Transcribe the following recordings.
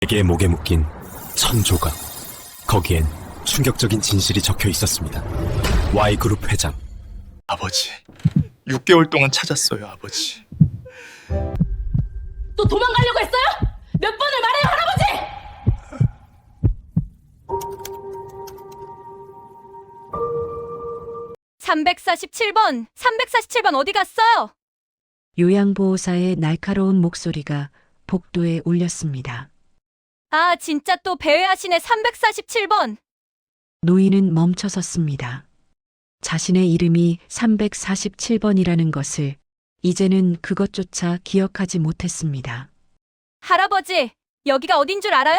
베개의 목에 묶인 1000조각. 거기엔 충격적인 진실이 적혀 있었습니다. Y그룹 회장. 아버지, 6개월 동안 찾았어요, 아버지. 또 도망가려고 했어요? 몇 번을 말해요, 할아버지! 347번 어디 갔어요? 요양보호사의 날카로운 목소리가 복도에 울렸습니다. 아, 진짜 또 배회하시네. 347번. 노인은 멈춰섰습니다. 자신의 이름이 347번이라는 것을 이제는 그것조차 기억하지 못했습니다. 할아버지, 여기가 어딘 줄 알아요?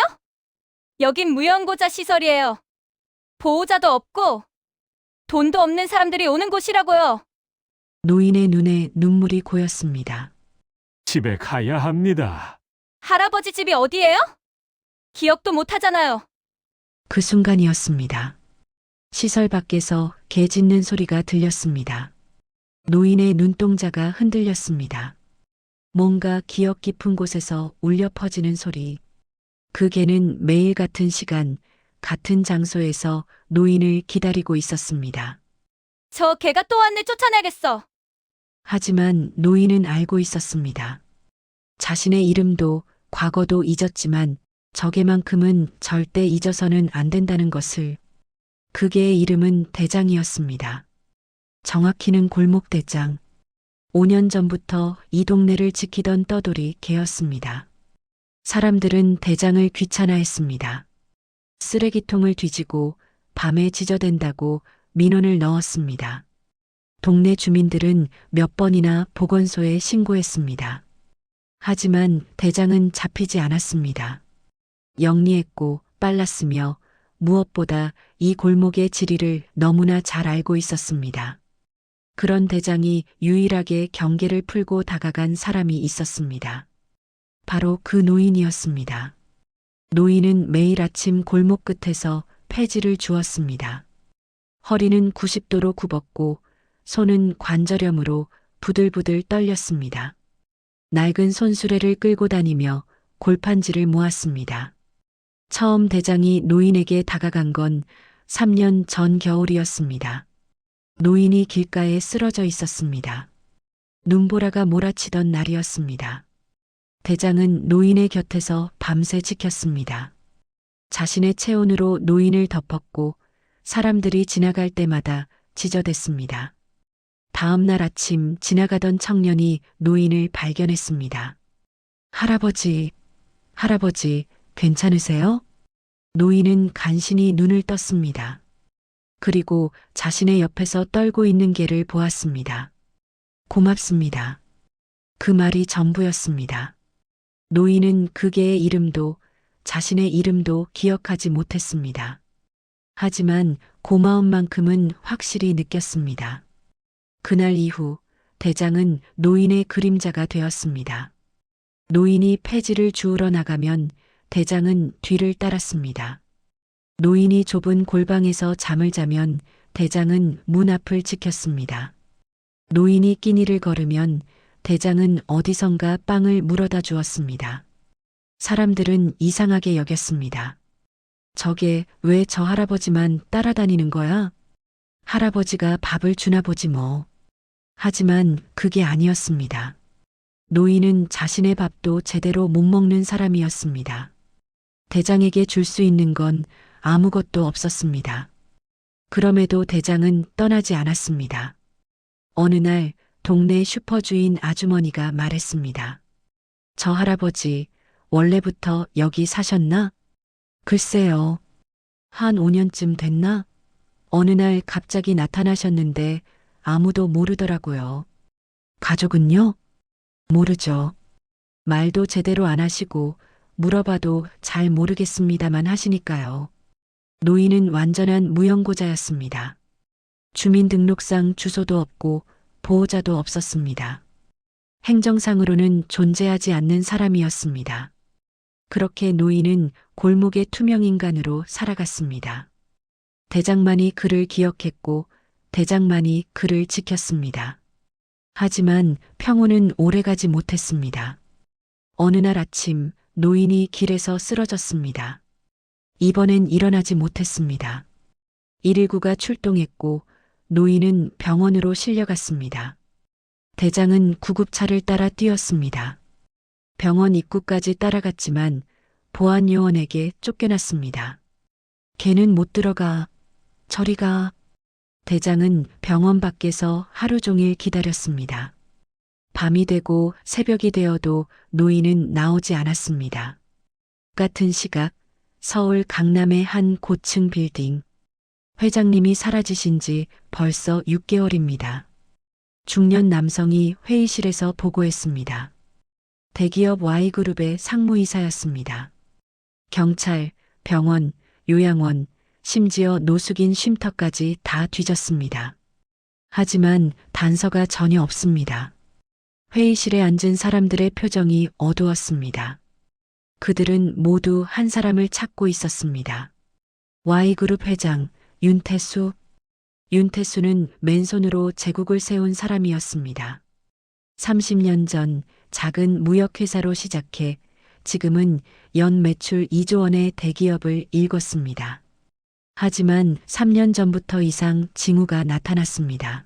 여긴 무연고자 시설이에요. 보호자도 없고 돈도 없는 사람들이 오는 곳이라고요. 노인의 눈에 눈물이 고였습니다. 집에 가야 합니다. 할아버지 집이 어디예요? 기억도 못 하잖아요. 그 순간이었습니다. 시설 밖에서 개 짖는 소리가 들렸습니다. 노인의 눈동자가 흔들렸습니다. 뭔가 기억 깊은 곳에서 울려 퍼지는 소리. 그 개는 매일 같은 시간, 같은 장소에서 노인을 기다리고 있었습니다. 저 개가 또 왔네. 쫓아내야겠어. 하지만 노인은 알고 있었습니다. 자신의 이름도 과거도 잊었지만 저 개만큼은 절대 잊어서는 안 된다는 것을. 그 개의 이름은 대장이었습니다. 정확히는 골목대장. 5년 전부터 이 동네를 지키던 떠돌이 개였습니다. 사람들은 대장을 귀찮아했습니다. 쓰레기통을 뒤지고 밤에 지저댄다고 민원을 넣었습니다. 동네 주민들은 몇 번이나 보건소에 신고했습니다. 하지만 대장은 잡히지 않았습니다. 영리했고 빨랐으며 무엇보다 이 골목의 지리를 너무나 잘 알고 있었습니다. 그런 대장이 유일하게 경계를 풀고 다가간 사람이 있었습니다. 바로 그 노인이었습니다. 노인은 매일 아침 골목 끝에서 폐지를 주었습니다. 허리는 90도로 굽었고 손은 관절염으로 부들부들 떨렸습니다. 낡은 손수레를 끌고 다니며 골판지를 모았습니다. 처음 대장이 노인에게 다가간 건 3년 전 겨울이었습니다. 노인이 길가에 쓰러져 있었습니다. 눈보라가 몰아치던 날이었습니다. 대장은 노인의 곁에서 밤새 지켰습니다. 자신의 체온으로 노인을 덮었고 사람들이 지나갈 때마다 지저댔습니다. 다음 날 아침 지나가던 청년이 노인을 발견했습니다. 할아버지, 괜찮으세요? 노인은 간신히 눈을 떴습니다. 그리고 자신의 옆에서 떨고 있는 개를 보았습니다. 고맙습니다. 그 말이 전부였습니다. 노인은 그 개의 이름도 자신의 이름도 기억하지 못했습니다. 하지만 고마운 만큼은 확실히 느꼈습니다. 그날 이후 대장은 노인의 그림자가 되었습니다. 노인이 폐지를 주우러 나가면 대장은 뒤를 따랐습니다. 노인이 좁은 골방에서 잠을 자면 대장은 문 앞을 지켰습니다. 노인이 끼니를 걸으면 대장은 어디선가 빵을 물어다 주었습니다. 사람들은 이상하게 여겼습니다. 저게 왜 저 할아버지만 따라다니는 거야? 할아버지가 밥을 주나 보지 뭐. 하지만 그게 아니었습니다. 노인은 자신의 밥도 제대로 못 먹는 사람이었습니다. 대장에게 줄 수 있는 건 아무것도 없었습니다. 그럼에도 대장은 떠나지 않았습니다. 어느 날 동네 슈퍼주인 아주머니가 말했습니다. 저 할아버지 원래부터 여기 사셨나? 글쎄요. 한 5년쯤 됐나? 어느 날 갑자기 나타나셨는데 아무도 모르더라고요. 가족은요? 모르죠. 말도 제대로 안 하시고 물어봐도 잘 모르겠습니다만 하시니까요. 노인은 완전한 무연고자였습니다. 주민등록상 주소도 없고 보호자도 없었습니다. 행정상으로는 존재하지 않는 사람이었습니다. 그렇게 노인은 골목의 투명인간으로 살아갔습니다. 대장만이 그를 기억했고 대장만이 그를 지켰습니다. 하지만 평온은 오래가지 못했습니다. 어느 날 아침 노인이 길에서 쓰러졌습니다. 이번엔 일어나지 못했습니다. 119가 출동했고 노인은 병원으로 실려갔습니다. 대장은 구급차를 따라 뛰었습니다. 병원 입구까지 따라갔지만 보안 요원에게 쫓겨났습니다. 걔는 못 들어가. 저리 가. 대장은 병원 밖에서 하루 종일 기다렸습니다. 밤이 되고 새벽이 되어도 노인은 나오지 않았습니다. 같은 시각 서울 강남의 한 고층 빌딩. 회장님이 사라지신 지 벌써 6개월입니다. 중년 남성이 회의실에서 보고했습니다. 대기업 Y그룹의 상무이사였습니다. 경찰, 병원, 요양원, 심지어 노숙인 쉼터까지 다 뒤졌습니다. 하지만 단서가 전혀 없습니다. 회의실에 앉은 사람들의 표정이 어두웠습니다. 그들은 모두 한 사람을 찾고 있었습니다. Y그룹 회장 윤태수. 윤태수는 맨손으로 제국을 세운 사람이었습니다. 30년 전 작은 무역회사로 시작해 지금은 연 매출 2조 원의 대기업을 일궜습니다. 하지만 3년 전부터 이상 징후가 나타났습니다.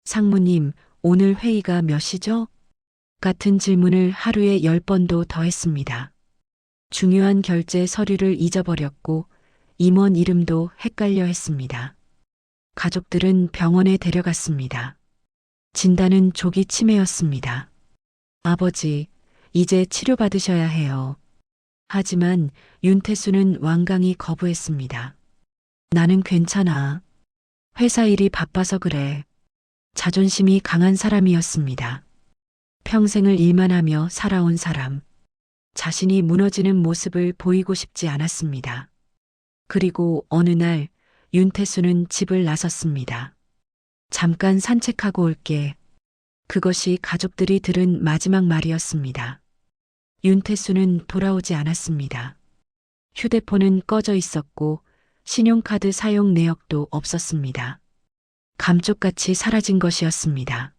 상무님, 오늘 회의가 몇 시죠? 같은 질문을 하루에 10번도 더 했습니다. 중요한 결제 서류를 잊어버렸고 임원 이름도 헷갈려 했습니다. 가족들은 병원에 데려갔습니다. 진단은 조기 치매였습니다. 아버지, 이제 치료받으셔야 해요. 하지만 윤태수는 완강히 거부했습니다. 나는 괜찮아. 회사 일이 바빠서 그래. 자존심이 강한 사람이었습니다. 평생을 일만 하며 살아온 사람. 자신이 무너지는 모습을 보이고 싶지 않았습니다. 그리고 어느 날 윤태수는 집을 나섰습니다. 잠깐 산책하고 올게. 그것이 가족들이 들은 마지막 말이었습니다. 윤태수는 돌아오지 않았습니다. 휴대폰은 꺼져 있었고 신용카드 사용 내역도 없었습니다. 감쪽같이 사라진 것이었습니다.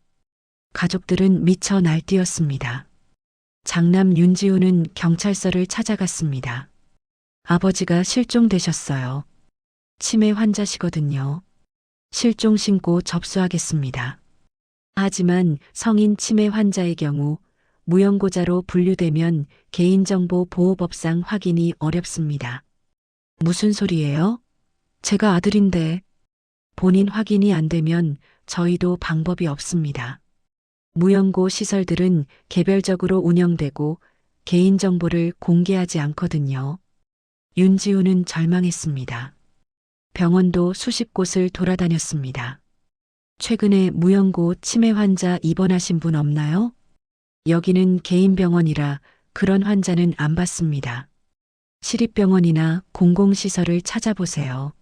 가족들은 미쳐 날뛰었습니다. 장남 윤지우는 경찰서를 찾아갔습니다. 아버지가 실종되셨어요. 치매 환자시거든요. 실종 신고 접수하겠습니다. 하지만 성인 치매 환자의 경우 무연고자로 분류되면 개인정보보호법상 확인이 어렵습니다. 무슨 소리예요? 제가 아들인데. 본인 확인이 안 되면 저희도 방법이 없습니다. 무연고 시설들은 개별적으로 운영되고 개인정보를 공개하지 않거든요. 윤지우는 절망했습니다. 병원도 수십 곳을 돌아다녔습니다. 최근에 무연고 치매 환자 입원하신 분 없나요? 여기는 개인 병원이라 그런 환자는 안 받습니다. 시립병원이나 공공시설을 찾아보세요.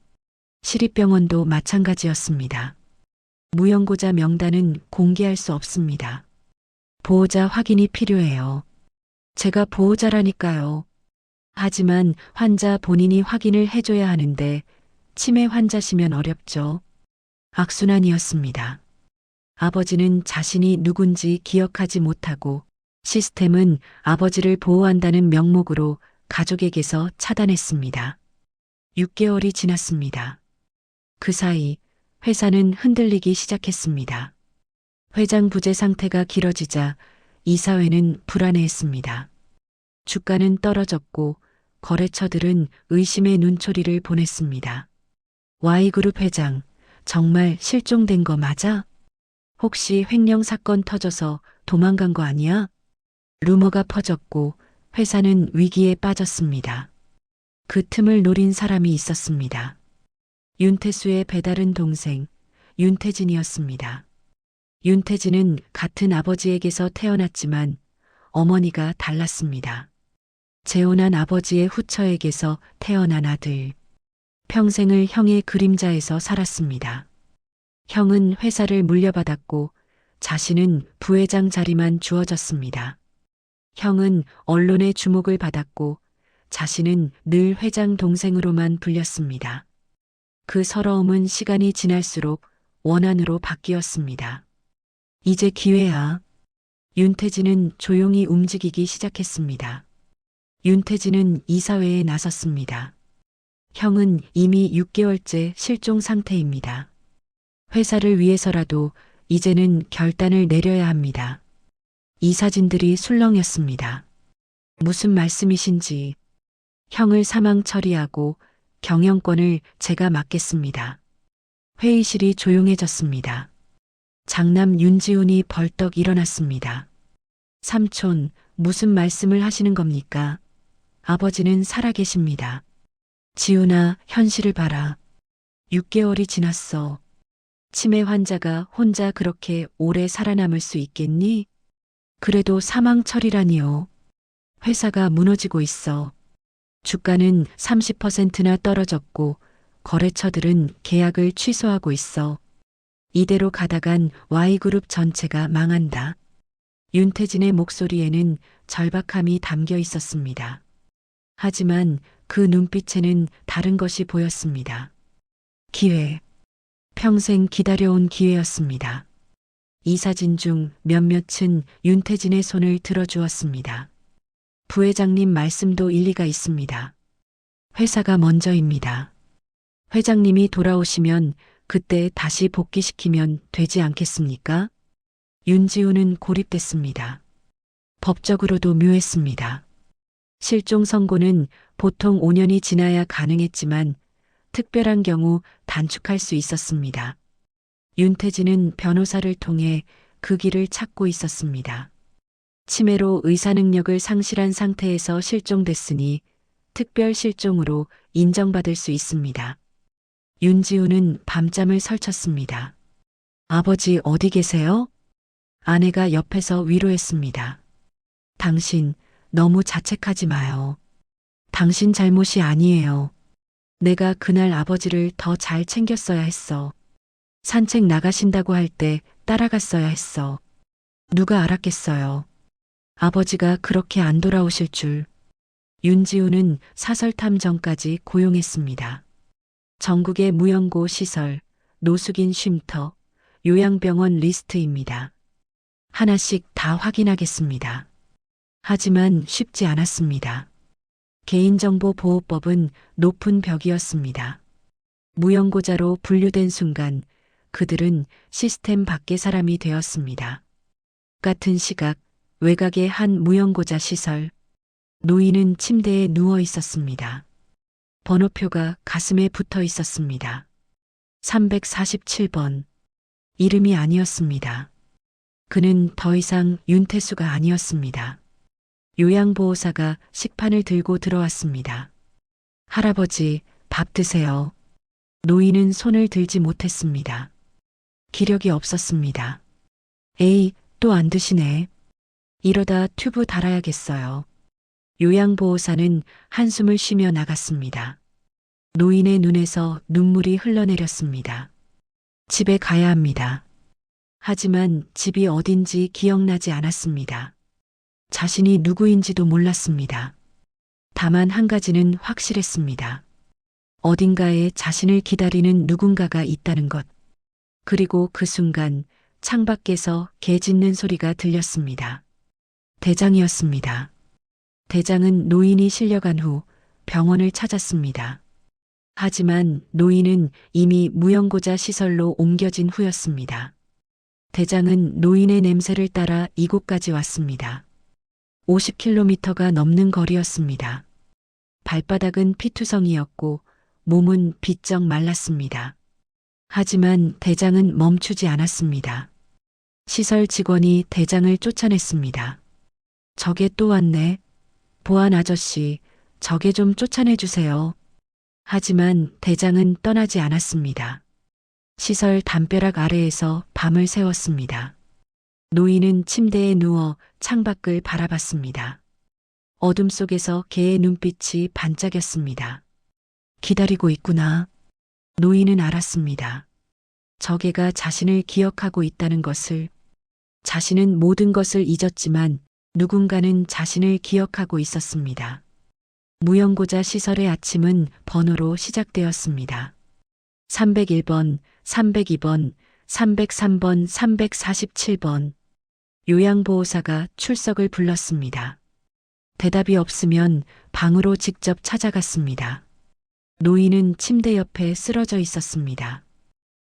시립병원도 마찬가지였습니다. 무연고자 명단은 공개할 수 없습니다. 보호자 확인이 필요해요. 제가 보호자라니까요. 하지만 환자 본인이 확인을 해줘야 하는데 치매 환자시면 어렵죠. 악순환이었습니다. 아버지는 자신이 누군지 기억하지 못하고 시스템은 아버지를 보호한다는 명목으로 가족에게서 차단했습니다. 6개월이 지났습니다. 그 사이 회사는 흔들리기 시작했습니다. 회장 부재 상태가 길어지자 이사회는 불안해했습니다. 주가는 떨어졌고 거래처들은 의심의 눈초리를 보냈습니다. Y그룹 회장, 정말 실종된 거 맞아? 혹시 횡령 사건 터져서 도망간 거 아니야? 루머가 퍼졌고 회사는 위기에 빠졌습니다. 그 틈을 노린 사람이 있었습니다. 윤태수의 배다른 동생, 윤태진이었습니다. 윤태진은 같은 아버지에게서 태어났지만 어머니가 달랐습니다. 재혼한 아버지의 후처에게서 태어난 아들. 평생을 형의 그림자에서 살았습니다. 형은 회사를 물려받았고 자신은 부회장 자리만 주어졌습니다. 형은 언론의 주목을 받았고 자신은 늘 회장 동생으로만 불렸습니다. 그 서러움은 시간이 지날수록 원한으로 바뀌었습니다. 이제 기회야. 윤태진은 조용히 움직이기 시작했습니다. 윤태진은 이사회에 나섰습니다. 형은 이미 6개월째 실종 상태입니다. 회사를 위해서라도 이제는 결단을 내려야 합니다. 이 사진들이 술렁였습니다. 무슨 말씀이신지. 형을 사망 처리하고 경영권을 제가 맡겠습니다. 회의실이 조용해졌습니다. 장남 윤지훈이 벌떡 일어났습니다. 삼촌, 무슨 말씀을 하시는 겁니까? 아버지는 살아계십니다. 지훈아, 현실을 봐라. 6개월이 지났어. 치매 환자가 혼자 그렇게 오래 살아남을 수 있겠니? 그래도 사망 처리라니요. 회사가 무너지고 있어. 주가는 30%나 떨어졌고 거래처들은 계약을 취소하고 있어. 이대로 가다간 Y그룹 전체가 망한다. 윤태진의 목소리에는 절박함이 담겨 있었습니다. 하지만 그 눈빛에는 다른 것이 보였습니다. 기회. 평생 기다려온 기회였습니다. 이 사진 중 몇몇은 윤태진의 손을 들어주었습니다. 부회장님 말씀도 일리가 있습니다. 회사가 먼저입니다. 회장님이 돌아오시면 그때 다시 복귀시키면 되지 않겠습니까? 윤지훈은 고립됐습니다. 법적으로도 묘했습니다. 실종 선고는 보통 5년이 지나야 가능했지만 특별한 경우 단축할 수 있었습니다. 윤태진은 변호사를 통해 그 길을 찾고 있었습니다. 치매로 의사 능력을 상실한 상태에서 실종됐으니 특별 실종으로 인정받을 수 있습니다. 윤지훈은 밤잠을 설쳤습니다. 아버지 어디 계세요? 아내가 옆에서 위로했습니다. 당신 너무 자책하지 마요. 당신 잘못이 아니에요. 내가 그날 아버지를 더 잘 챙겼어야 했어. 산책 나가신다고 할 때 따라갔어야 했어. 누가 알았겠어요. 아버지가 그렇게 안 돌아오실 줄. 윤지훈은 사설탐 전까지 고용했습니다. 전국의 무연고 시설, 노숙인 쉼터, 요양병원 리스트입니다. 하나씩 다 확인하겠습니다. 하지만 쉽지 않았습니다. 개인정보보호법은 높은 벽이었습니다. 무연고자로 분류된 순간 그들은 시스템 밖의 사람이 되었습니다. 같은 시각 외곽의 한 무연고자 시설, 노인은 침대에 누워 있었습니다. 번호표가 가슴에 붙어 있었습니다. 347번. 이름이 아니었습니다. 그는 더 이상 윤태수가 아니었습니다. 요양보호사가 식판을 들고 들어왔습니다. 할아버지, 밥 드세요. 노인은 손을 들지 못했습니다. 기력이 없었습니다. 에이, 또 안 드시네. 이러다 튜브 달아야겠어요. 요양보호사는 한숨을 쉬며 나갔습니다. 노인의 눈에서 눈물이 흘러내렸습니다. 집에 가야 합니다. 하지만 집이 어딘지 기억나지 않았습니다. 자신이 누구인지도 몰랐습니다. 다만 한 가지는 확실했습니다. 어딘가에 자신을 기다리는 누군가가 있다는 것. 그리고 그 순간 창밖에서 개 짖는 소리가 들렸습니다. 대장이었습니다. 대장은 노인이 실려간 후 병원을 찾았습니다. 하지만 노인은 이미 무연고자 시설로 옮겨진 후였습니다. 대장은 노인의 냄새를 따라 이곳까지 왔습니다. 50km가 넘는 거리였습니다. 발바닥은 피투성이었고 몸은 비쩍 말랐습니다. 하지만 대장은 멈추지 않았습니다. 시설 직원이 대장을 쫓아냈습니다. 저게 또 왔네. 보안 아저씨, 저게 좀 쫓아내주세요. 하지만 대장은 떠나지 않았습니다. 시설 담벼락 아래에서 밤을 새웠습니다. 노인은 침대에 누워 창밖을 바라봤습니다. 어둠 속에서 개의 눈빛이 반짝였습니다. 기다리고 있구나. 노인은 알았습니다. 저 개가 자신을 기억하고 있다는 것을. 자신은 모든 것을 잊었지만 누군가는 자신을 기억하고 있었습니다. 무연고자 시설의 아침은 번호로 시작되었습니다. 301번, 302번, 303번, 347번. 요양보호사가 출석을 불렀습니다. 대답이 없으면 방으로 직접 찾아갔습니다. 노인은 침대 옆에 쓰러져 있었습니다.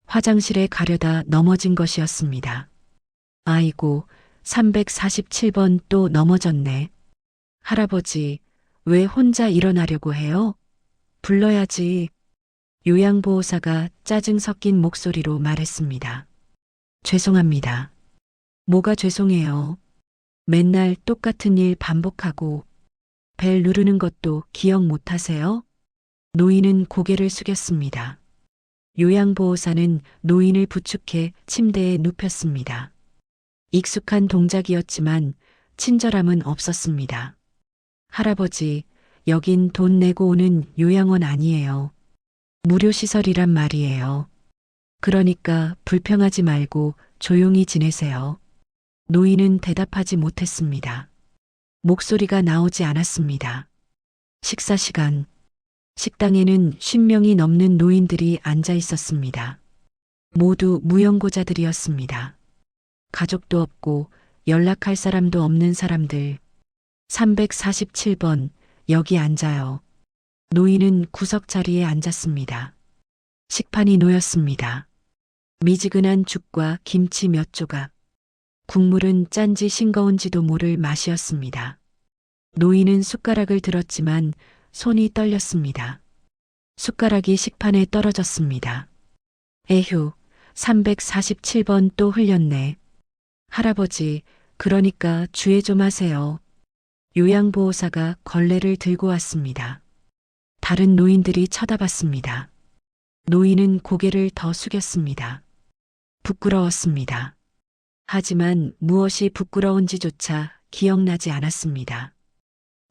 화장실에 가려다 넘어진 것이었습니다. 아이고, 347번 또 넘어졌네. 할아버지, 왜 혼자 일어나려고 해요? 불러야지. 요양보호사가 짜증 섞인 목소리로 말했습니다. 죄송합니다. 뭐가 죄송해요? 맨날 똑같은 일 반복하고 벨 누르는 것도 기억 못 하세요? 노인은 고개를 숙였습니다. 요양보호사는 노인을 부축해 침대에 눕혔습니다. 익숙한 동작이었지만 친절함은 없었습니다. 할아버지, 여긴 돈 내고 오는 요양원 아니에요. 무료시설이란 말이에요. 그러니까 불평하지 말고 조용히 지내세요. 노인은 대답하지 못했습니다. 목소리가 나오지 않았습니다. 식사 시간. 식당에는 50명이 넘는 노인들이 앉아 있었습니다. 모두 무연고자들이었습니다. 가족도 없고 연락할 사람도 없는 사람들. 347번, 여기 앉아요. 노인은 구석 자리에 앉았습니다. 식판이 놓였습니다. 미지근한 죽과 김치 몇 조각. 국물은 짠지 싱거운지도 모를 맛이었습니다. 노인은 숟가락을 들었지만 손이 떨렸습니다. 숟가락이 식판에 떨어졌습니다. 에휴, 347번 또 흘렸네. 할아버지, 그러니까 주의 좀 하세요. 요양보호사가 걸레를 들고 왔습니다. 다른 노인들이 쳐다봤습니다. 노인은 고개를 더 숙였습니다. 부끄러웠습니다. 하지만 무엇이 부끄러운지조차 기억나지 않았습니다.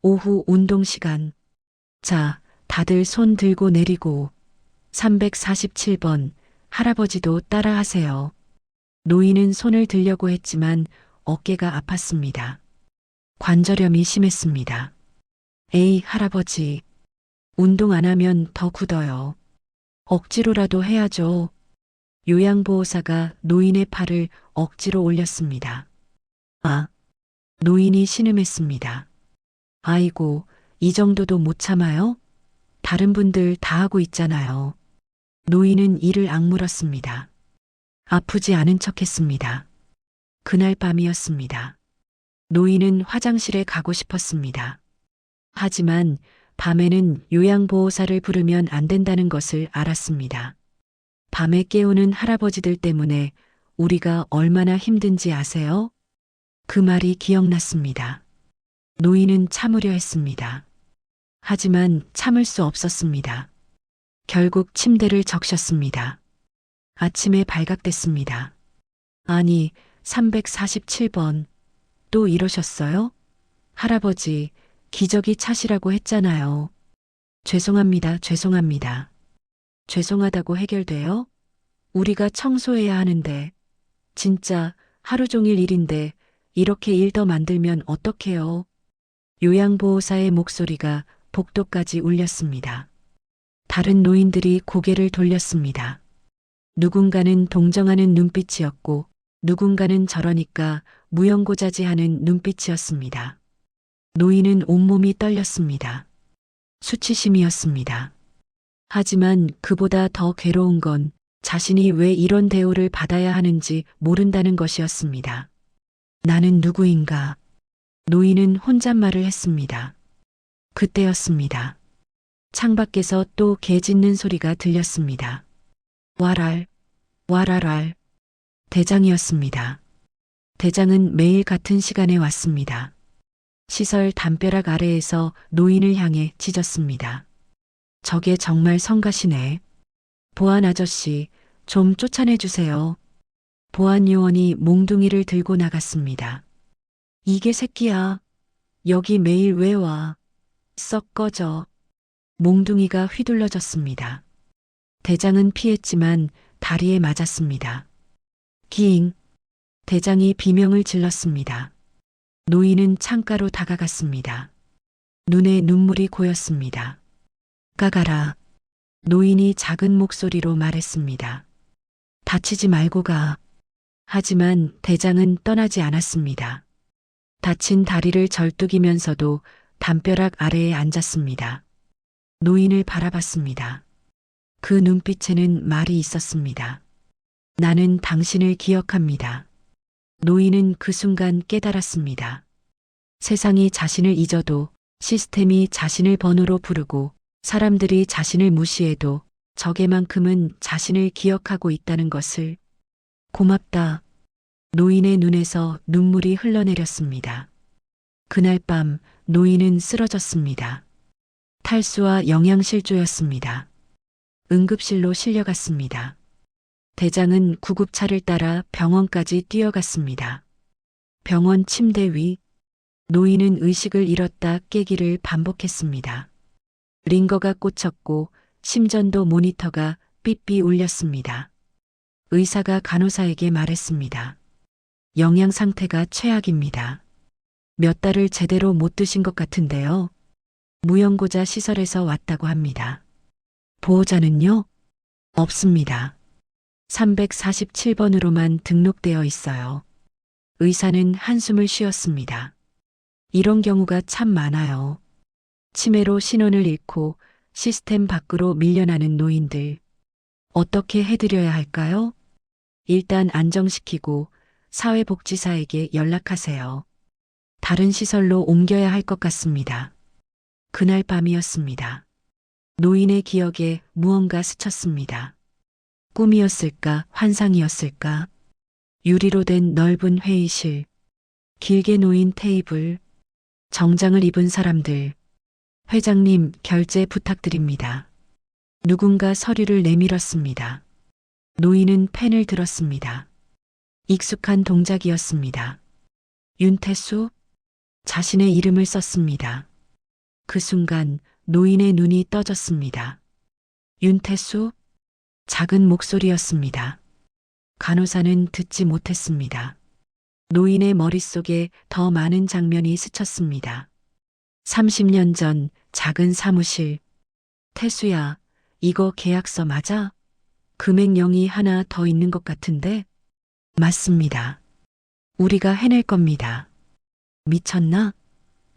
오후 운동 시간. 자, 다들 손 들고 내리고. 347번, 할아버지도 따라하세요. 노인은 손을 들려고 했지만 어깨가 아팠습니다. 관절염이 심했습니다. 에이, 할아버지. 운동 안 하면 더 굳어요. 억지로라도 해야죠. 요양보호사가 노인의 팔을 억지로 올렸습니다. 아, 노인이 신음했습니다. 아이고, 이 정도도 못 참아요? 다른 분들 다 하고 있잖아요. 노인은 이를 악물었습니다. 아프지 않은 척했습니다. 그날 밤이었습니다. 노인은 화장실에 가고 싶었습니다. 하지만 밤에는 요양보호사를 부르면 안 된다는 것을 알았습니다. 밤에 깨우는 할아버지들 때문에 우리가 얼마나 힘든지 아세요? 그 말이 기억났습니다. 노인은 참으려 했습니다. 하지만 참을 수 없었습니다. 결국 침대를 적셨습니다. 아침에 발각됐습니다. 아니, 347번. 또 이러셨어요? 할아버지, 기저귀 차시라고 했잖아요. 죄송합니다, 죄송합니다. 죄송하다고 해결돼요? 우리가 청소해야 하는데. 진짜 하루 종일 일인데 이렇게 일 더 만들면 어떡해요? 요양보호사의 목소리가 복도까지 울렸습니다. 다른 노인들이 고개를 돌렸습니다. 누군가는 동정하는 눈빛이었고 누군가는 저러니까 무연고자지하는 눈빛이었습니다. 노인은 온몸이 떨렸습니다. 수치심이었습니다. 하지만 그보다 더 괴로운 건 자신이 왜 이런 대우를 받아야 하는지 모른다는 것이었습니다. 나는 누구인가? 노인은 혼잣말을 했습니다. 그때였습니다. 창밖에서 또 개 짖는 소리가 들렸습니다. 와랄, 와랄랄. 대장이었습니다. 대장은 매일 같은 시간에 왔습니다. 시설 담벼락 아래에서 노인을 향해 짖었습니다. 저게 정말 성가시네. 보안 아저씨, 좀 쫓아내주세요. 보안 요원이 몽둥이를 들고 나갔습니다. 이게 새끼야. 여기 매일 왜 와? 썩 꺼져. 몽둥이가 휘둘러졌습니다. 대장은 피했지만 다리에 맞았습니다. 기잉. 대장이 비명을 질렀습니다. 노인은 창가로 다가갔습니다. 눈에 눈물이 고였습니다. 가가라. 노인이 작은 목소리로 말했습니다. 다치지 말고 가. 하지만 대장은 떠나지 않았습니다. 다친 다리를 절뚝이면서도 담벼락 아래에 앉았습니다. 노인을 바라봤습니다. 그 눈빛에는 말이 있었습니다. 나는 당신을 기억합니다. 노인은 그 순간 깨달았습니다. 세상이 자신을 잊어도, 시스템이 자신을 번호로 부르고, 사람들이 자신을 무시해도 적에만큼은 자신을 기억하고 있다는 것을. 고맙다. 노인의 눈에서 눈물이 흘러내렸습니다. 그날 밤 노인은 쓰러졌습니다. 탈수와 영양실조였습니다. 응급실로 실려갔습니다. 대장은 구급차를 따라 병원까지 뛰어갔습니다. 병원 침대 위, 노인은 의식을 잃었다 깨기를 반복했습니다. 링거가 꽂혔고 심전도 모니터가 삐삐 울렸습니다. 의사가 간호사에게 말했습니다. 영양 상태가 최악입니다. 몇 달을 제대로 못 드신 것 같은데요. 무연고자 시설에서 왔다고 합니다. 보호자는요? 없습니다. 347번으로만 등록되어 있어요. 의사는 한숨을 쉬었습니다. 이런 경우가 참 많아요. 치매로 신원을 잃고 시스템 밖으로 밀려나는 노인들. 어떻게 해드려야 할까요? 일단 안정시키고 사회복지사에게 연락하세요. 다른 시설로 옮겨야 할 것 같습니다. 그날 밤이었습니다. 노인의 기억에 무언가 스쳤습니다. 꿈이었을까, 환상이었을까? 유리로 된 넓은 회의실, 길게 놓인 테이블, 정장을 입은 사람들. 회장님, 결제 부탁드립니다. 누군가 서류를 내밀었습니다. 노인은 펜을 들었습니다. 익숙한 동작이었습니다. 윤태수? 자신의 이름을 썼습니다. 그 순간 노인의 눈이 떠졌습니다. 윤태수? 작은 목소리였습니다. 간호사는 듣지 못했습니다. 노인의 머릿속에 더 많은 장면이 스쳤습니다. 30년 전 작은 사무실. 태수야, 이거 계약서 맞아? 금액 0이 하나 더 있는 것 같은데? 맞습니다. 우리가 해낼 겁니다. 미쳤나?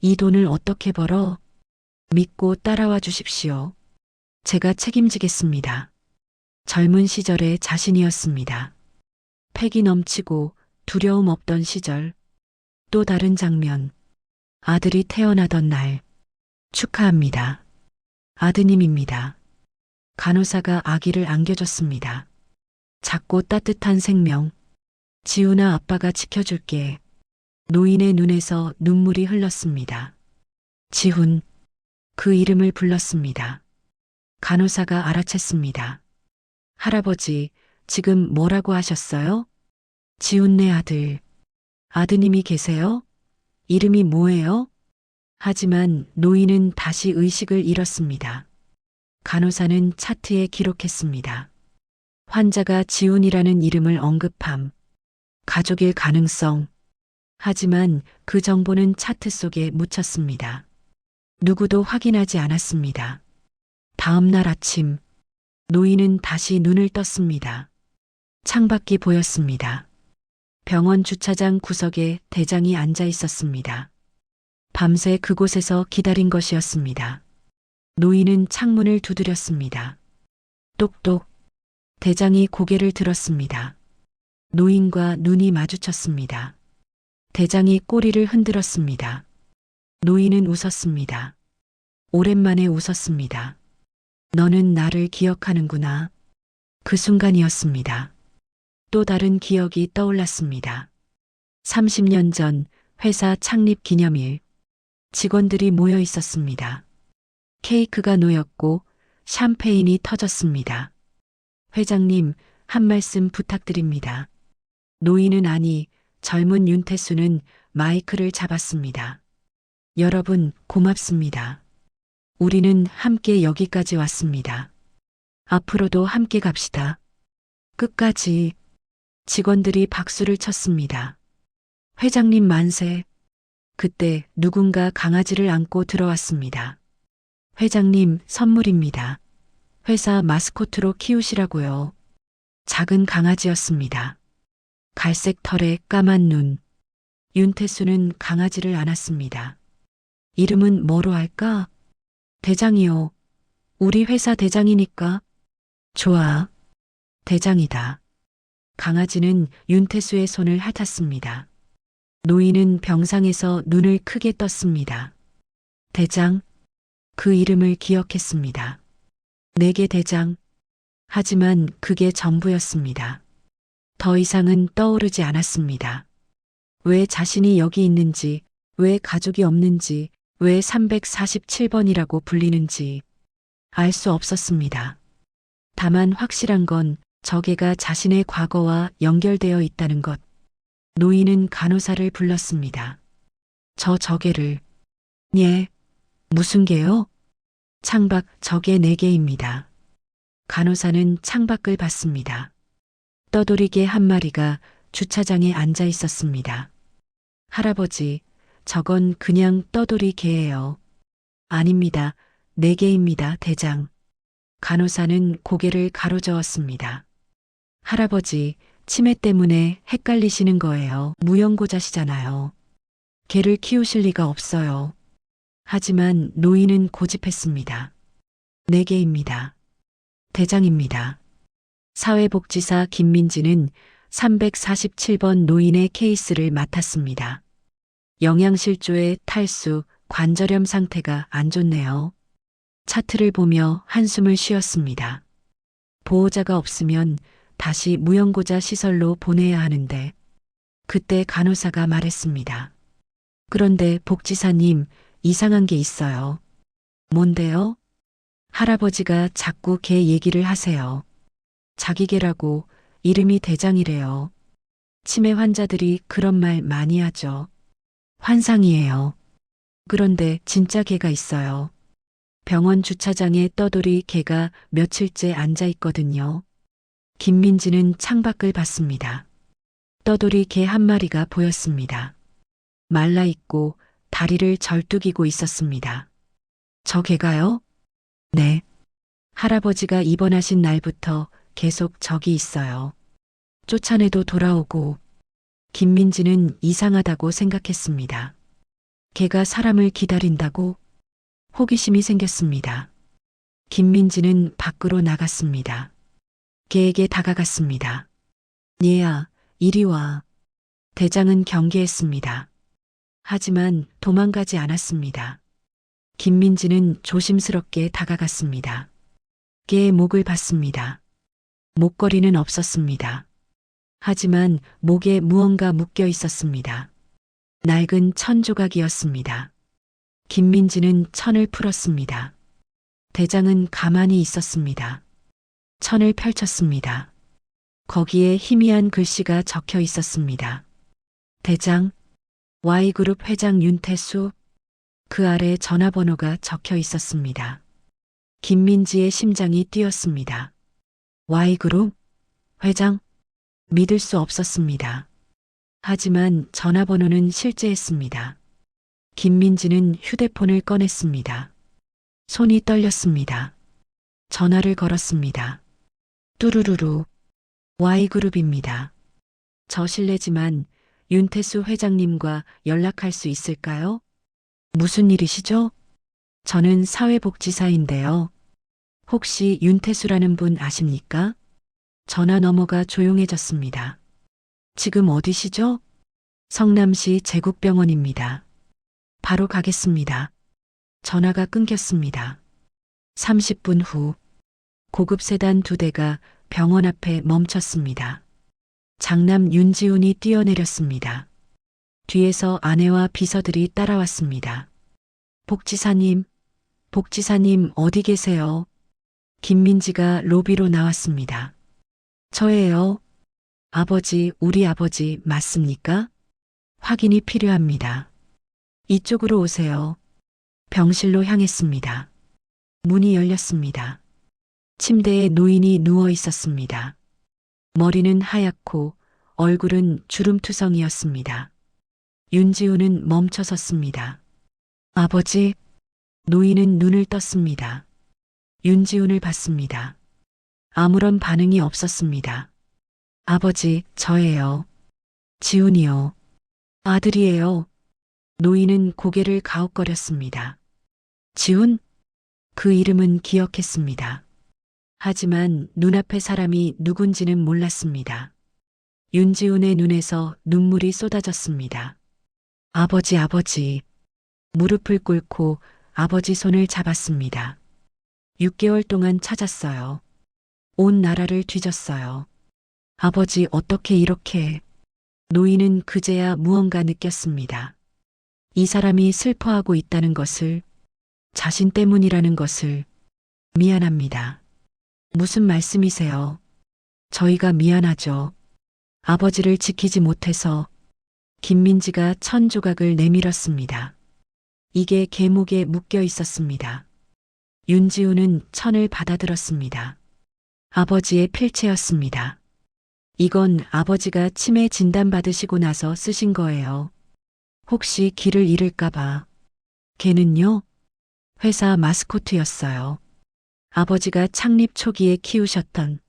이 돈을 어떻게 벌어? 믿고 따라와 주십시오. 제가 책임지겠습니다. 젊은 시절의 자신이었습니다. 패기 넘치고 두려움 없던 시절. 또 다른 장면. 아들이 태어나던 날. 축하합니다. 아드님입니다. 간호사가 아기를 안겨줬습니다. 작고 따뜻한 생명. 지훈아, 아빠가 지켜줄게. 노인의 눈에서 눈물이 흘렀습니다. 지훈. 그 이름을 불렀습니다. 간호사가 알아챘습니다. 할아버지, 지금 뭐라고 하셨어요? 지훈네 아들. 아드님이 계세요? 이름이 뭐예요? 하지만 노인은 다시 의식을 잃었습니다. 간호사는 차트에 기록했습니다. 환자가 지훈이라는 이름을 언급함. 가족일 가능성. 하지만 그 정보는 차트 속에 묻혔습니다. 누구도 확인하지 않았습니다. 다음 날 아침, 노인은 다시 눈을 떴습니다. 창밖이 보였습니다. 병원 주차장 구석에 대장이 앉아 있었습니다. 밤새 그곳에서 기다린 것이었습니다. 노인은 창문을 두드렸습니다. 똑똑. 대장이 고개를 들었습니다. 노인과 눈이 마주쳤습니다. 대장이 꼬리를 흔들었습니다. 노인은 웃었습니다. 오랜만에 웃었습니다. 너는 나를 기억하는구나. 그 순간이었습니다. 또 다른 기억이 떠올랐습니다. 30년 전 회사 창립 기념일. 직원들이 모여 있었습니다. 케이크가 놓였고 샴페인이 터졌습니다. 회장님, 한 말씀 부탁드립니다. 노인은 아니, 젊은 윤태수는 마이크를 잡았습니다. 여러분, 고맙습니다. 우리는 함께 여기까지 왔습니다. 앞으로도 함께 갑시다. 끝까지. 직원들이 박수를 쳤습니다. 회장님 만세. 그때 누군가 강아지를 안고 들어왔습니다. 회장님, 선물입니다. 회사 마스코트로 키우시라고요. 작은 강아지였습니다. 갈색 털에 까만 눈. 윤태수는 강아지를 안았습니다. 이름은 뭐로 할까? 대장이요. 우리 회사 대장이니까. 좋아. 대장이다. 강아지는 윤태수의 손을 핥았습니다. 노인은 병상에서 눈을 크게 떴습니다. 대장, 그 이름을 기억했습니다. 내게 대장. 하지만 그게 전부였습니다. 더 이상은 떠오르지 않았습니다. 왜 자신이 여기 있는지, 왜 가족이 없는지, 왜 347번이라고 불리는지 알 수 없었습니다. 다만 확실한 건 저 개가 자신의 과거와 연결되어 있다는 것. 노인은 간호사를 불렀습니다. 저 개를. 예. 무슨 개요? 창밖 저게 4개입니다. 간호사는 창밖을 봤습니다. 떠돌이개 한 마리가 주차장에 앉아 있었습니다. 할아버지, 저건 그냥 떠돌이 개예요. 아닙니다. 4개입니다, 대장. 간호사는 고개를 가로저었습니다. 할아버지, 치매 때문에 헷갈리시는 거예요. 무연고자시잖아요. 개를 키우실 리가 없어요. 하지만 노인은 고집했습니다. 4개입니다. 대장입니다. 사회복지사 김민지는 347번 노인의 케이스를 맡았습니다. 영양실조에 탈수, 관절염 상태가 안 좋네요. 차트를 보며 한숨을 쉬었습니다. 보호자가 없으면 다시 무연고자 시설로 보내야 하는데 그때 간호사가 말했습니다. 그런데 복지사님, 이상한 게 있어요. 뭔데요? 할아버지가 자꾸 개 얘기를 하세요. 자기 개라고 이름이 대장이래요. 치매 환자들이 그런 말 많이 하죠. 환상이에요. 그런데 진짜 개가 있어요. 병원 주차장에 떠돌이 개가 며칠째 앉아 있거든요. 김민지는 창밖을 봤습니다. 떠돌이 개 한 마리가 보였습니다. 말라 있고 다리를 절뚝이고 있었습니다. 저 개가요? 네. 할아버지가 입원하신 날부터 계속 저기 있어요. 쫓아내도 돌아오고. 김민지는 이상하다고 생각했습니다. 개가 사람을 기다린다고? 호기심이 생겼습니다. 김민지는 밖으로 나갔습니다. 개에게 다가갔습니다. 얘야, 이리 와. 대장은 경계했습니다. 하지만 도망가지 않았습니다. 김민지는 조심스럽게 다가갔습니다. 개의 목을 봤습니다. 목걸이는 없었습니다. 하지만 목에 무언가 묶여 있었습니다. 낡은 천 조각이었습니다. 김민지는 천을 풀었습니다. 대장은 가만히 있었습니다. 천을 펼쳤습니다. 거기에 희미한 글씨가 적혀 있었습니다. 대장, Y그룹 회장 윤태수. 그 아래 전화번호가 적혀 있었습니다. 김민지의 심장이 뛰었습니다. Y그룹? 회장? 믿을 수 없었습니다. 하지만 전화번호는 실제했습니다. 김민지는 휴대폰을 꺼냈습니다. 손이 떨렸습니다. 전화를 걸었습니다. 뚜루루루. Y그룹입니다. 저 실례지만 윤태수 회장님과 연락할 수 있을까요? 무슨 일이시죠? 저는 사회복지사인데요. 혹시 윤태수라는 분 아십니까? 전화 너머가 조용해졌습니다. 지금 어디시죠? 성남시 제국병원입니다. 바로 가겠습니다. 전화가 끊겼습니다. 30분 후 고급 세단 2대가 병원 앞에 멈췄습니다. 장남 윤지훈이 뛰어내렸습니다. 뒤에서 아내와 비서들이 따라왔습니다. 복지사님 어디 계세요? 김민지가 로비로 나왔습니다. 저예요. 아버지, 우리 아버지 맞습니까? 확인이 필요합니다. 이쪽으로 오세요. 병실로 향했습니다. 문이 열렸습니다. 침대에 노인이 누워 있었습니다. 머리는 하얗고 얼굴은 주름투성이었습니다. 윤지훈은 멈춰 섰습니다. 아버지, 노인은 눈을 떴습니다. 윤지훈을 봤습니다. 아무런 반응이 없었습니다. 아버지, 저예요. 지훈이요. 아들이에요. 노인은 고개를 가웃거렸습니다. 지훈? 그 이름은 기억했습니다. 하지만 눈앞의 사람이 누군지는 몰랐습니다. 윤지훈의 눈에서 눈물이 쏟아졌습니다. 아버지, 아버지. 무릎을 꿇고 아버지 손을 잡았습니다. 6개월 동안 찾았어요. 온 나라를 뒤졌어요. 아버지, 어떻게 이렇게. 노인은 그제야 무언가 느꼈습니다. 이 사람이 슬퍼하고 있다는 것을, 자신 때문이라는 것을. 미안합니다. 무슨 말씀이세요? 저희가 미안하죠. 아버지를 지키지 못해서. 김민지가 1,000조각을 내밀었습니다. 이게 계목에 묶여 있었습니다. 윤지훈은 1,000을 받아들었습니다. 아버지의 필체였습니다. 이건 아버지가 치매 진단받으시고 나서 쓰신 거예요. 혹시 길을 잃을까봐. 걔는요? 회사 마스코트였어요. 아버지가 창립 초기에 키우셨던.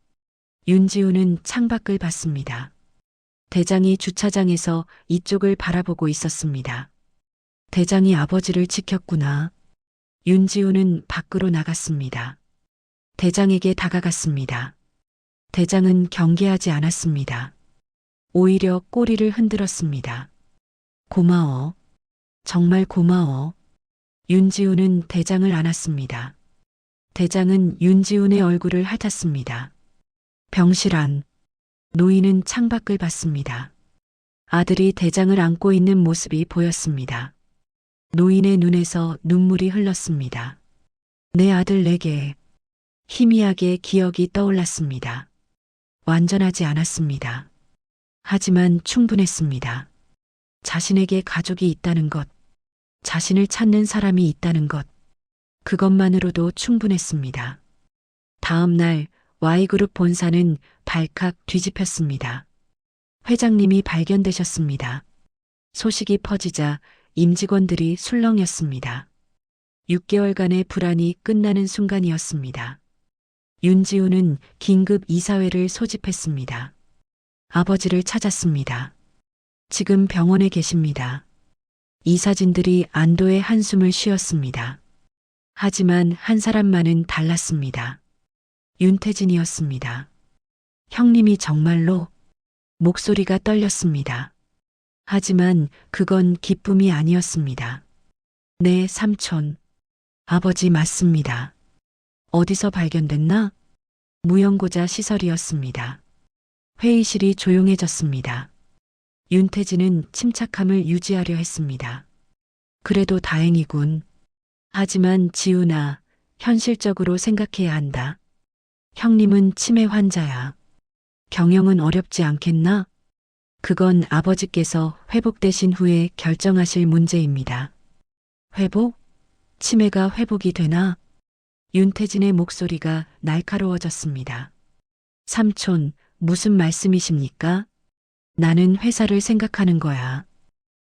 윤지훈은 창밖을 봤습니다. 대장이 주차장에서 이쪽을 바라보고 있었습니다. 대장이 아버지를 지켰구나. 윤지훈은 밖으로 나갔습니다. 대장에게 다가갔습니다. 대장은 경계하지 않았습니다. 오히려 꼬리를 흔들었습니다. 고마워. 정말 고마워. 윤지훈은 대장을 안았습니다. 대장은 윤지훈의 얼굴을 핥았습니다. 병실안. 노인은 창밖을 봤습니다. 아들이 대장을 안고 있는 모습이 보였습니다. 노인의 눈에서 눈물이 흘렀습니다. 내 아들 내게. 희미하게 기억이 떠올랐습니다. 완전하지 않았습니다. 하지만 충분했습니다. 자신에게 가족이 있다는 것, 자신을 찾는 사람이 있다는 것, 그것만으로도 충분했습니다. 다음 날 Y그룹 본사는 발칵 뒤집혔습니다. 회장님이 발견되셨습니다. 소식이 퍼지자 임직원들이 술렁였습니다. 6개월간의 불안이 끝나는 순간이었습니다. 윤지훈은 긴급 이사회를 소집했습니다. 아버지를 찾았습니다. 지금 병원에 계십니다. 이사진들이 안도의 한숨을 쉬었습니다. 하지만 한 사람만은 달랐습니다. 윤태진이었습니다. 형님이 정말로. 목소리가 떨렸습니다. 하지만 그건 기쁨이 아니었습니다. 네, 삼촌. 아버지 맞습니다. 어디서 발견됐나? 무연고자 시설이었습니다. 회의실이 조용해졌습니다. 윤태진은 침착함을 유지하려 했습니다. 그래도 다행이군. 하지만 지훈아, 현실적으로 생각해야 한다. 형님은 치매 환자야. 경영은 어렵지 않겠나? 그건 아버지께서 회복되신 후에 결정하실 문제입니다. 회복? 치매가 회복이 되나? 윤태진의 목소리가 날카로워졌습니다. 삼촌, 무슨 말씀이십니까? 나는 회사를 생각하는 거야.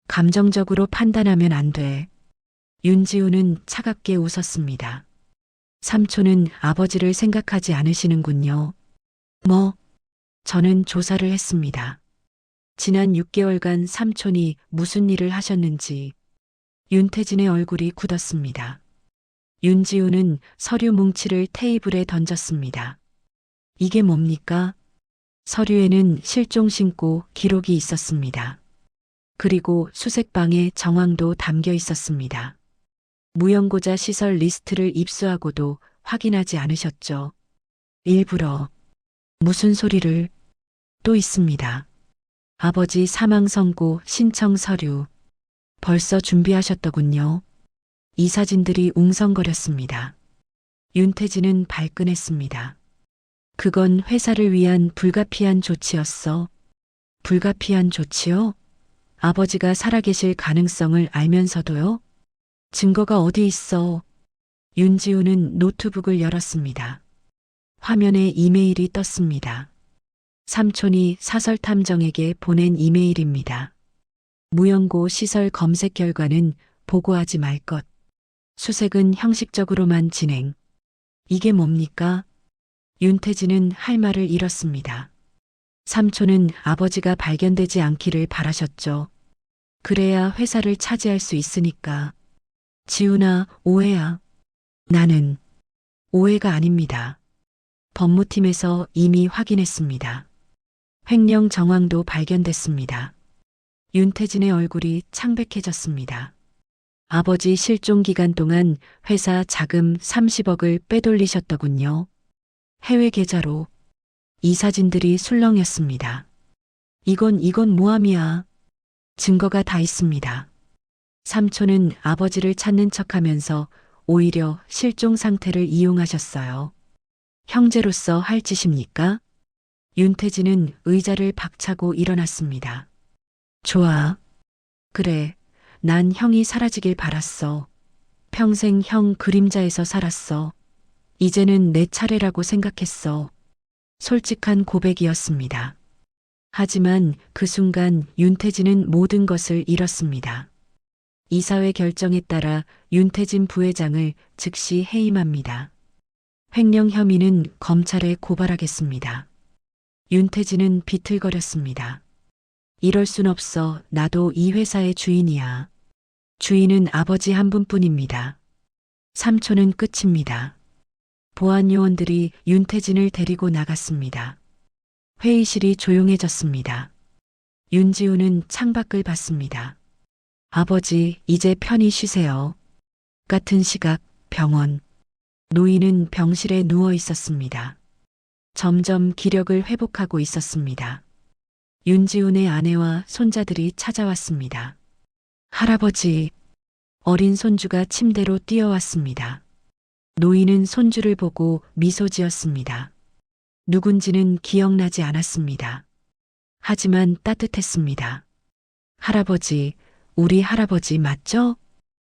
감정적으로 판단하면 안 돼. 윤지훈은 차갑게 웃었습니다. 삼촌은 아버지를 생각하지 않으시는군요. 뭐? 저는 조사를 했습니다. 지난 6개월간 삼촌이 무슨 일을 하셨는지. 윤태진의 얼굴이 굳었습니다. 윤지훈은 서류 뭉치를 테이블에 던졌습니다. 이게 뭡니까? 서류에는 실종 신고 기록이 있었습니다. 그리고 수색방에 정황도 담겨 있었습니다. 무연고자 시설 리스트를 입수하고도 확인하지 않으셨죠? 일부러. 무슨 소리를? 또 있습니다. 아버지 사망 선고 신청 서류. 벌써 준비하셨더군요. 이사진들이 웅성거렸습니다. 윤태진은 발끈했습니다. 그건 회사를 위한 불가피한 조치였어. 불가피한 조치요? 아버지가 살아계실 가능성을 알면서도요? 증거가 어디 있어? 윤지훈은 노트북을 열었습니다. 화면에 이메일이 떴습니다. 삼촌이 사설탐정에게 보낸 이메일입니다. 무연고 시설 검색 결과는 보고하지 말 것. 수색은 형식적으로만 진행. 이게 뭡니까? 윤태진은 할 말을 잃었습니다. 삼촌은 아버지가 발견되지 않기를 바라셨죠. 그래야 회사를 차지할 수 있으니까. 지훈아, 오해야. 나는 오해가 아닙니다. 법무팀에서 이미 확인했습니다. 횡령 정황도 발견됐습니다. 윤태진의 얼굴이 창백해졌습니다. 아버지 실종 기간 동안 회사 자금 30억을 빼돌리셨더군요. 해외 계좌로. 이 사진들이 술렁였습니다. 이건 모함이야. 증거가 다 있습니다. 삼촌은 아버지를 찾는 척하면서 오히려 실종 상태를 이용하셨어요. 형제로서 할 짓입니까? 윤태진은 의자를 박차고 일어났습니다. 좋아. 그래, 난 형이 사라지길 바랐어. 평생 형 그림자에서 살았어. 이제는 내 차례라고 생각했어. 솔직한 고백이었습니다. 하지만 그 순간 윤태진은 모든 것을 잃었습니다. 이사회 결정에 따라 윤태진 부회장을 즉시 해임합니다. 횡령 혐의는 검찰에 고발하겠습니다. 윤태진은 비틀거렸습니다. 이럴 순 없어. 나도 이 회사의 주인이야. 주인은 아버지 한 분뿐입니다. 삼촌은 끝입니다. 보안 요원들이 윤태진을 데리고 나갔습니다. 회의실이 조용해졌습니다. 윤지우는 창밖을 봤습니다. 아버지, 이제 편히 쉬세요. 같은 시각 병원. 노인은 병실에 누워 있었습니다. 점점 기력을 회복하고 있었습니다. 윤지훈의 아내와 손자들이 찾아왔습니다. 할아버지, 어린 손주가 침대로 뛰어왔습니다. 노인은 손주를 보고 미소 지었습니다. 누군지는 기억나지 않았습니다. 하지만 따뜻했습니다. 할아버지, 우리 할아버지 맞죠?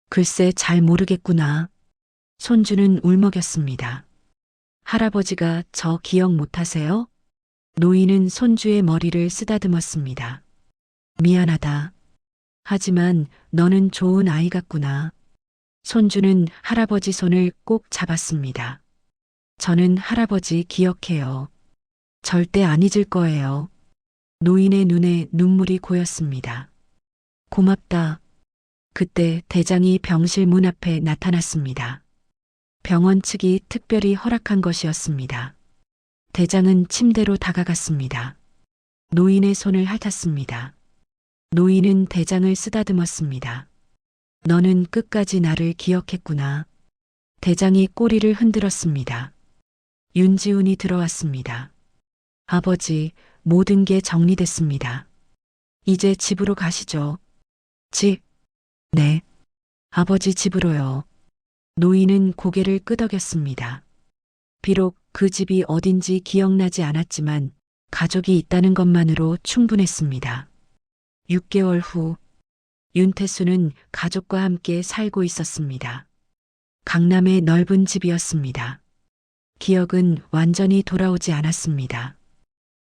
글쎄 잘 모르겠구나. 손주는 울먹였습니다. 할아버지가 저 기억 못하세요? 노인은 손주의 머리를 쓰다듬었습니다. 미안하다. 하지만 너는 좋은 아이 같구나. 손주는 할아버지 손을 꼭 잡았습니다. 저는 할아버지 기억해요. 절대 안 잊을 거예요. 노인의 눈에 눈물이 고였습니다. 고맙다. 그때 대장이 병실 문 앞에 나타났습니다. 병원 측이 특별히 허락한 것이었습니다. 대장은 침대로 다가갔습니다. 노인의 손을 핥았습니다. 노인은 대장을 쓰다듬었습니다. 너는 끝까지 나를 기억했구나. 대장이 꼬리를 흔들었습니다. 윤지훈이 들어왔습니다. 아버지, 모든 게 정리됐습니다. 이제 집으로 가시죠. 집? 네. 아버지 집으로요. 노인은 고개를 끄덕였습니다. 비록 그 집이 어딘지 기억나지 않았지만 가족이 있다는 것만으로 충분했습니다. 6개월 후 윤태수는 가족과 함께 살고 있었습니다. 강남의 넓은 집이었습니다. 기억은 완전히 돌아오지 않았습니다.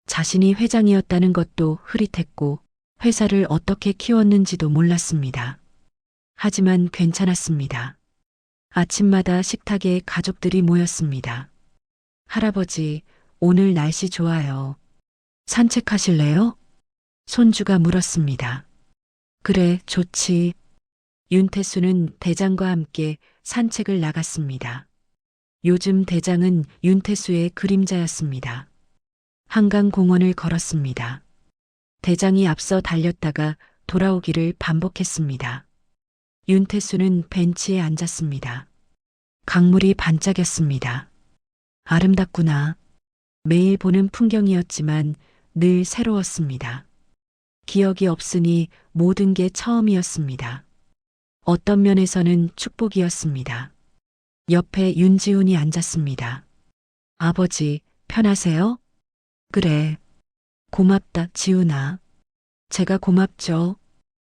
자신이 회장이었다는 것도 흐릿했고 회사를 어떻게 키웠는지도 몰랐습니다. 하지만 괜찮았습니다. 아침마다 식탁에 가족들이 모였습니다. 할아버지, 오늘 날씨 좋아요. 산책하실래요? 손주가 물었습니다. 그래, 좋지. 윤태수는 대장과 함께 산책을 나갔습니다. 요즘 대장은 윤태수의 그림자였습니다. 한강공원을 걸었습니다. 대장이 앞서 달렸다가 돌아오기를 반복했습니다. 윤태수는 벤치에 앉았습니다. 강물이 반짝였습니다. 아름답구나. 매일 보는 풍경이었지만 늘 새로웠습니다. 기억이 없으니 모든 게 처음이었습니다. 어떤 면에서는 축복이었습니다. 옆에 윤지훈이 앉았습니다. 아버지, 편하세요? 그래. 고맙다, 지훈아. 제가 고맙죠.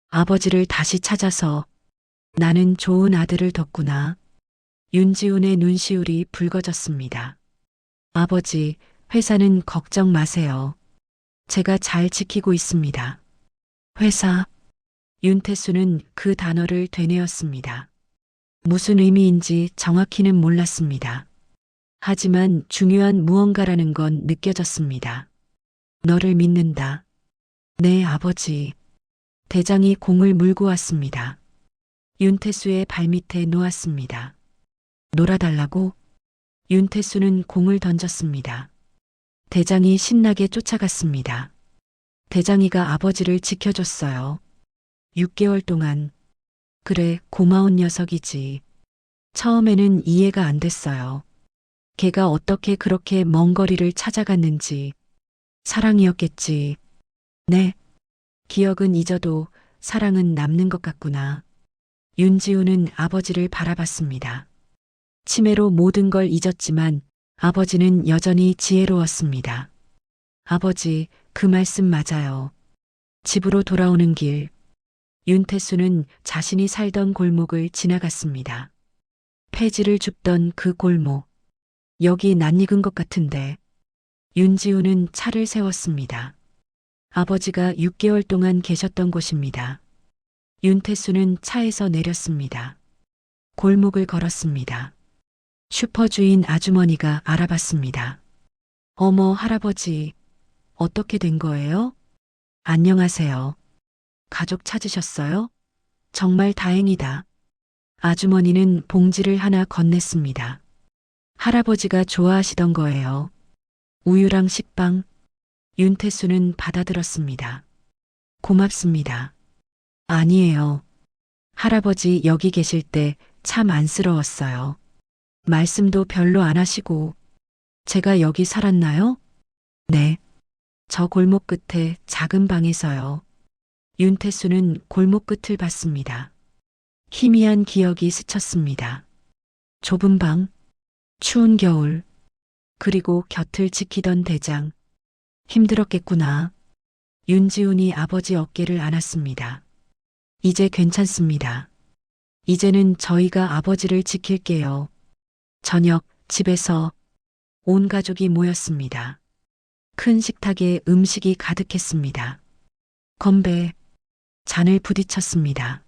아버지를 다시 찾아서 나는 좋은 아들을 뒀구나. 윤지훈의 눈시울이 붉어졌습니다. 아버지, 회사는 걱정 마세요. 제가 잘 지키고 있습니다. 회사. 윤태수는 그 단어를 되뇌었습니다. 무슨 의미인지 정확히는 몰랐습니다. 하지만 중요한 무언가라는 건 느껴졌습니다. 너를 믿는다. 네, 아버지. 대장이 공을 물고 왔습니다. 윤태수의 발밑에 놓았습니다. 놀아달라고? 윤태수는 공을 던졌습니다. 대장이 신나게 쫓아갔습니다. 대장이가 아버지를 지켜줬어요. 6개월 동안. 그래, 고마운 녀석이지. 처음에는 이해가 안 됐어요. 걔가 어떻게 그렇게 먼 거리를 찾아갔는지. 사랑이었겠지. 네. 기억은 잊어도 사랑은 남는 것 같구나. 윤지우는 아버지를 바라봤습니다. 치매로 모든 걸 잊었지만 아버지는 여전히 지혜로웠습니다. 아버지, 그 말씀 맞아요. 집으로 돌아오는 길, 윤태수는 자신이 살던 골목을 지나갔습니다. 폐지를 줍던 그 골목. 여기 낯익은 것 같은데. 윤지우는 차를 세웠습니다. 아버지가 6개월 동안 계셨던 곳입니다. 윤태수는 차에서 내렸습니다. 골목을 걸었습니다. 슈퍼 주인 아주머니가 알아봤습니다. 어머, 할아버지, 어떻게 된 거예요? 안녕하세요. 가족 찾으셨어요? 정말 다행이다. 아주머니는 봉지를 하나 건넸습니다. 할아버지가 좋아하시던 거예요. 우유랑 식빵. 윤태수는 받아들었습니다. 고맙습니다. 아니에요. 할아버지 여기 계실 때 참 안쓰러웠어요. 말씀도 별로 안 하시고. 제가 여기 살았나요? 네. 저 골목 끝에 작은 방에서요. 윤태수는 골목 끝을 봤습니다. 희미한 기억이 스쳤습니다. 좁은 방, 추운 겨울, 그리고 곁을 지키던 대장. 힘들었겠구나. 윤지훈이 아버지 어깨를 안았습니다. 이제 괜찮습니다. 이제는 저희가 아버지를 지킬게요. 저녁 집에서 온 가족이 모였습니다. 큰 식탁에 음식이 가득했습니다. 건배, 잔을 부딪혔습니다.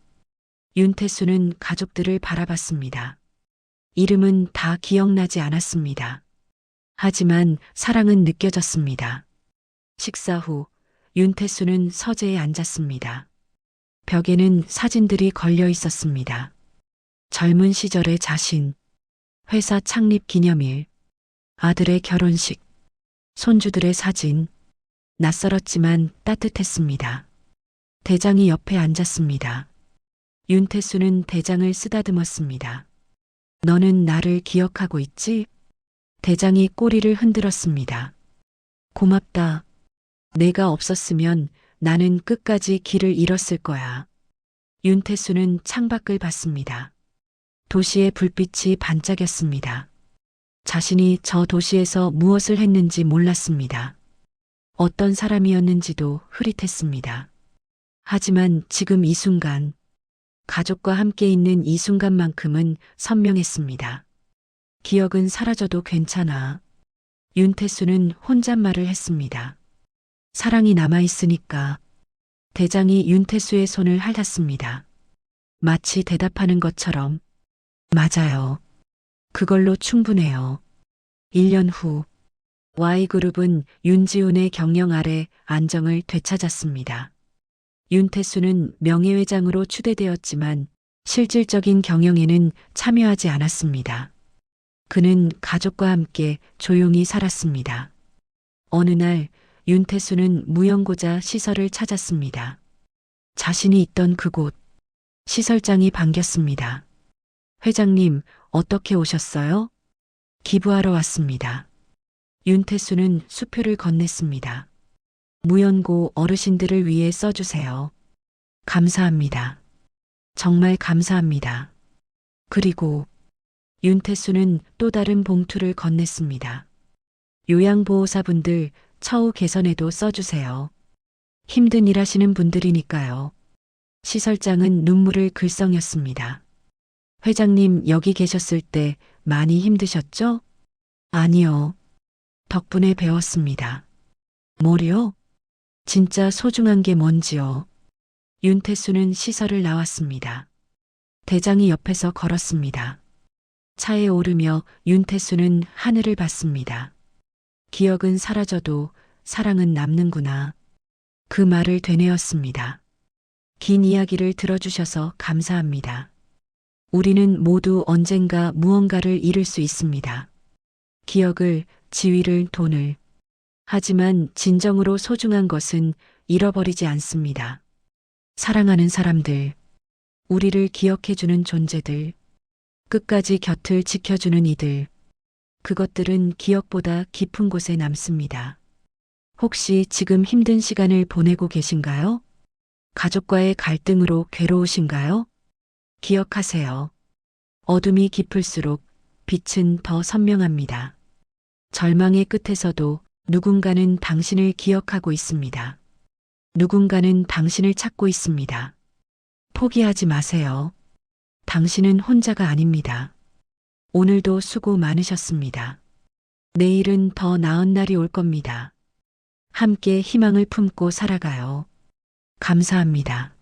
윤태수는 가족들을 바라봤습니다. 이름은 다 기억나지 않았습니다. 하지만 사랑은 느껴졌습니다. 식사 후 윤태수는 서재에 앉았습니다. 벽에는 사진들이 걸려 있었습니다. 젊은 시절의 자신, 회사 창립 기념일, 아들의 결혼식, 손주들의 사진, 낯설었지만 따뜻했습니다. 대장이 옆에 앉았습니다. 윤태수는 대장을 쓰다듬었습니다. 너는 나를 기억하고 있지? 대장이 꼬리를 흔들었습니다. 고맙다. 내가 없었으면 나는 끝까지 길을 잃었을 거야. 윤태수는 창밖을 봤습니다. 도시의 불빛이 반짝였습니다. 자신이 저 도시에서 무엇을 했는지 몰랐습니다. 어떤 사람이었는지도 흐릿했습니다. 하지만 지금 이 순간, 가족과 함께 있는 이 순간만큼은 선명했습니다. 기억은 사라져도 괜찮아. 윤태수는 혼잣말을 했습니다. 사랑이 남아있으니까. 대장이 윤태수의 손을 핥았습니다. 마치 대답하는 것처럼. 맞아요. 그걸로 충분해요. 1년 후, Y그룹은 윤지훈의 경영 아래 안정을 되찾았습니다. 윤태수는 명예회장으로 추대되었지만 실질적인 경영에는 참여하지 않았습니다. 그는 가족과 함께 조용히 살았습니다. 어느 날 윤태수는 무연고자 시설을 찾았습니다. 자신이 있던 그곳, 시설장이 반겼습니다. 회장님, 어떻게 오셨어요? 기부하러 왔습니다. 윤태수는 수표를 건넸습니다. 무연고 어르신들을 위해 써주세요. 감사합니다. 정말 감사합니다. 그리고 윤태수는 또 다른 봉투를 건넸습니다. 요양보호사분들 처우 개선에도 써주세요. 힘든 일 하시는 분들이니까요. 시설장은 눈물을 글썽였습니다. 회장님 여기 계셨을 때 많이 힘드셨죠? 아니요. 덕분에 배웠습니다. 뭐요? 진짜 소중한 게 뭔지요. 윤태수는 시설을 나왔습니다. 대장이 옆에서 걸었습니다. 차에 오르며 윤태수는 하늘을 봤습니다. 기억은 사라져도 사랑은 남는구나. 그 말을 되뇌었습니다. 긴 이야기를 들어주셔서 감사합니다. 우리는 모두 언젠가 무언가를 잃을 수 있습니다. 기억을, 지위를, 돈을. 하지만 진정으로 소중한 것은 잃어버리지 않습니다. 사랑하는 사람들, 우리를 기억해주는 존재들, 끝까지 곁을 지켜주는 이들, 그것들은 기억보다 깊은 곳에 남습니다. 혹시 지금 힘든 시간을 보내고 계신가요? 가족과의 갈등으로 괴로우신가요? 기억하세요. 어둠이 깊을수록 빛은 더 선명합니다. 절망의 끝에서도 누군가는 당신을 기억하고 있습니다. 누군가는 당신을 찾고 있습니다. 포기하지 마세요. 당신은 혼자가 아닙니다. 오늘도 수고 많으셨습니다. 내일은 더 나은 날이 올 겁니다. 함께 희망을 품고 살아가요. 감사합니다.